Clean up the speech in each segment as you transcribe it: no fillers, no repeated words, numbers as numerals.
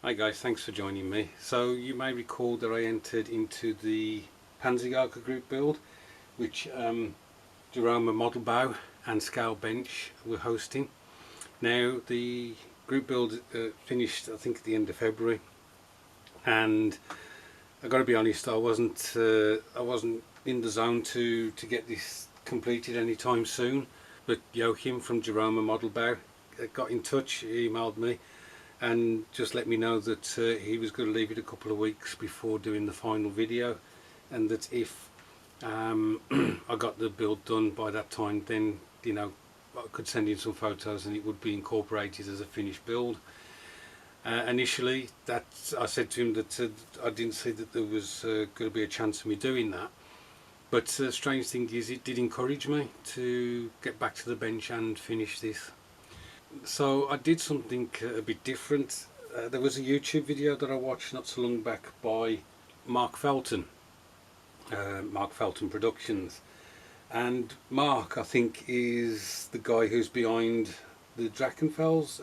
Hi guys, thanks for joining me. So you may recall that I entered into the Panzerjäger group build, which Joachim and Markus and Scale Bench were hosting. Now the group build finished, I think, at the end of February, and I got to be honest, I wasn't in the zone to get this completed anytime soon. But Joachim from Joachim and Markus got in touch, he emailed me, and just let me know that he was going to leave it a couple of weeks before doing the final video, and that if I got the build done by that time, then I could send in some photos and it would be incorporated as a finished build. Initially, I said to him that I didn't see that there was going to be a chance of me doing that, but the strange thing is it did encourage me to get back to the bench and finish this. So I did something a bit different. There was a YouTube video that I watched not so long back by Mark Felton Productions, and Mark, I think, is the guy who's behind the Drachenfels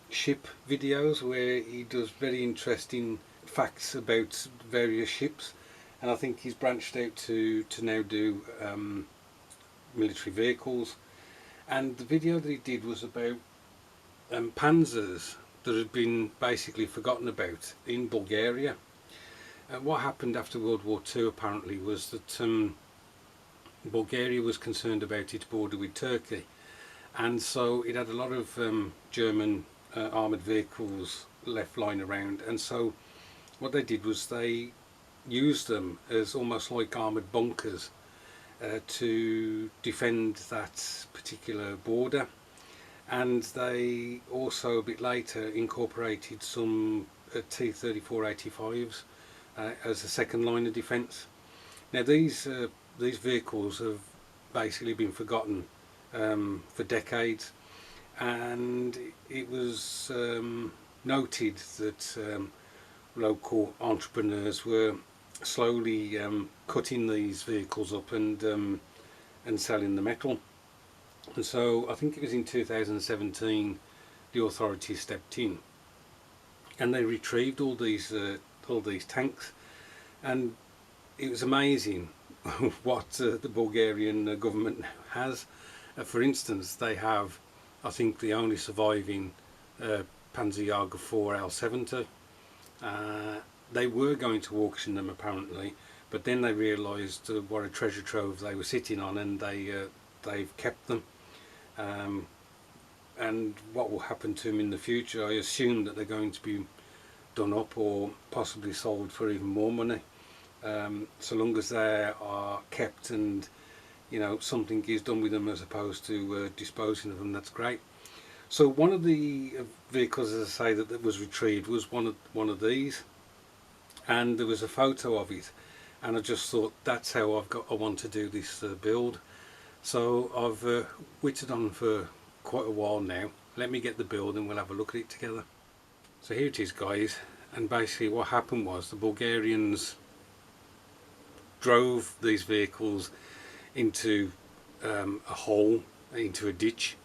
ship videos, where he does very interesting facts about various ships, and I think he's branched out to now do military vehicles. And the video that he did was about panzers that had been basically forgotten about in Bulgaria. And what happened after World War II apparently was that Bulgaria was concerned about its border with Turkey, and so it had a lot of German armoured vehicles left lying around, and so what they did was they used them as almost like armoured bunkers to defend that particular border. And they also a bit later incorporated some T-34-85s as a second line of defence. Now these vehicles have basically been forgotten for decades, and it was noted that local entrepreneurs were slowly cutting these vehicles up and selling the metal. And so I think it was in 2017 the authorities stepped in and they retrieved all these tanks, and it was amazing what the Bulgarian government has. For instance, they have, I think, the only surviving Panzerjäger 4 L70. They were going to auction them apparently, but then they realised what a treasure trove they were sitting on, and they've kept them. And what will happen to them in the future, I assume that they're going to be done up or possibly sold for even more money. So long as they are kept and something is done with them as opposed to disposing of them, that's great. So one of the vehicles, as I say, that was retrieved was one of these, and there was a photo of it, and I just thought that's how I want to do this build. So I've whittled on for quite a while now. Let me get the build and we'll have a look at it together. So here it is, guys, and basically what happened was the Bulgarians drove these vehicles into a hole, into a ditch,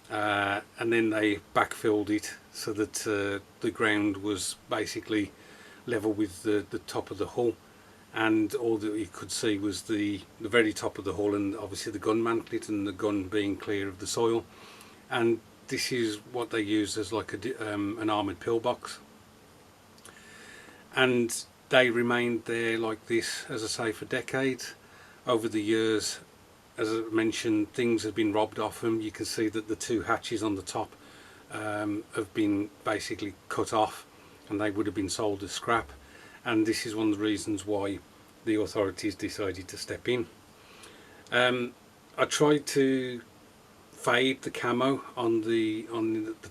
and then they backfilled it so that the ground was basically level with the top of the hull, and all that you could see was the very top of the hull, and obviously the gun mantlet and the gun being clear of the soil. And this is what they used as like an armoured pillbox, and they remained there like this, as I say, for decades. Over the years, as I mentioned, things have been robbed off them. You can see that the two hatches on the top have been basically cut off, and they would have been sold as scrap. And this is one of the reasons why the authorities decided to step in. I tried to fade the camo on the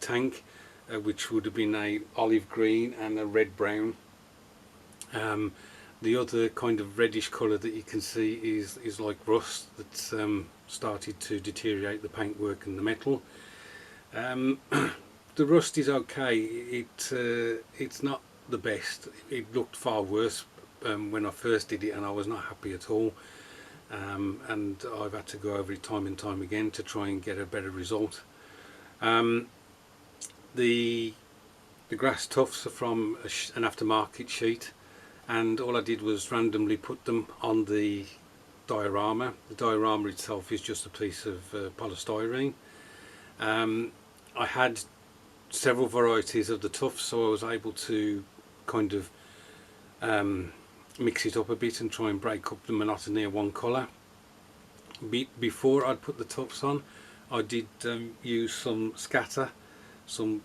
tank, which would have been a olive green and a red brown. The other kind of reddish colour that you can see is like rust that's started to deteriorate the paintwork and the metal. The rust is okay. It's not the best. It looked far worse when I first did it, and I was not happy at all. And I've had to go over it time and time again to try and get a better result. The grass tufts are from an aftermarket sheet, and all I did was randomly put them on the diorama. The diorama itself is just a piece of polystyrene. I had several varieties of the tufts, so I was able to kind of mix it up a bit and try and break up the monotony of one colour. Before I'd put the tufts on, I did use some scatter, some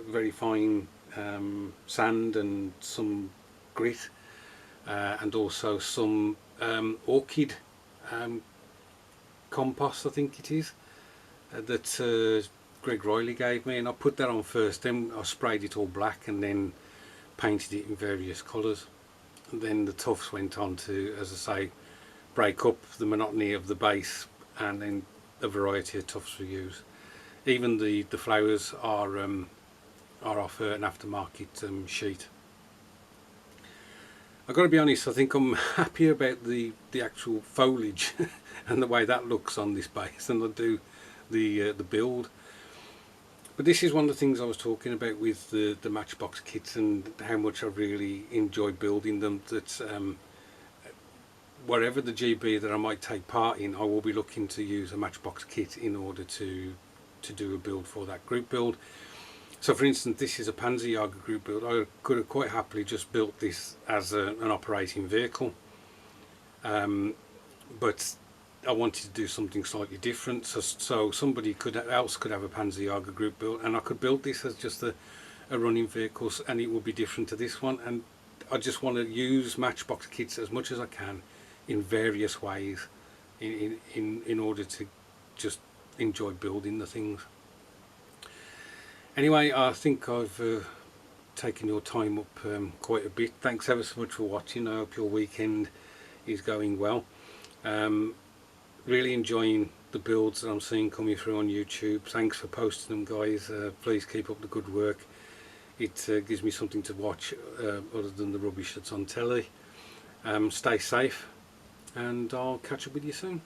very fine sand and some grit, and also some orchid compost, I think it is, that Greg Riley gave me, and I put that on first. Then I sprayed it all black and then painted it in various colours, and then the tufts went on to, as I say, break up the monotony of the base, and then a variety of tufts we use. Even the flowers are off an aftermarket sheet. I've got to be honest, I think I'm happier about the actual foliage and the way that looks on this base than I do the build. But this is one of the things I was talking about with the Matchbox kits, and how much I really enjoy building them. That whatever the GB that I might take part in, I will be looking to use a Matchbox kit in order to do a build for that group build. So for instance, this is a Panzerjäger group build. I could have quite happily just built this as an operating vehicle, but I wanted to do something slightly different, so somebody else could have a Panzerjäger group build, and I could build this as just a running vehicle, and it will be different to this one. And I just want to use Matchbox kits as much as I can in various ways in order to just enjoy building the things. Anyway, I think I've taken your time up quite a bit. Thanks ever so much for watching. I hope your weekend is going well. Really enjoying the builds that I'm seeing coming through on YouTube. Thanks for posting them, guys. Please keep up the good work. It gives me something to watch other than the rubbish that's on telly. Stay safe, and I'll catch up with you soon.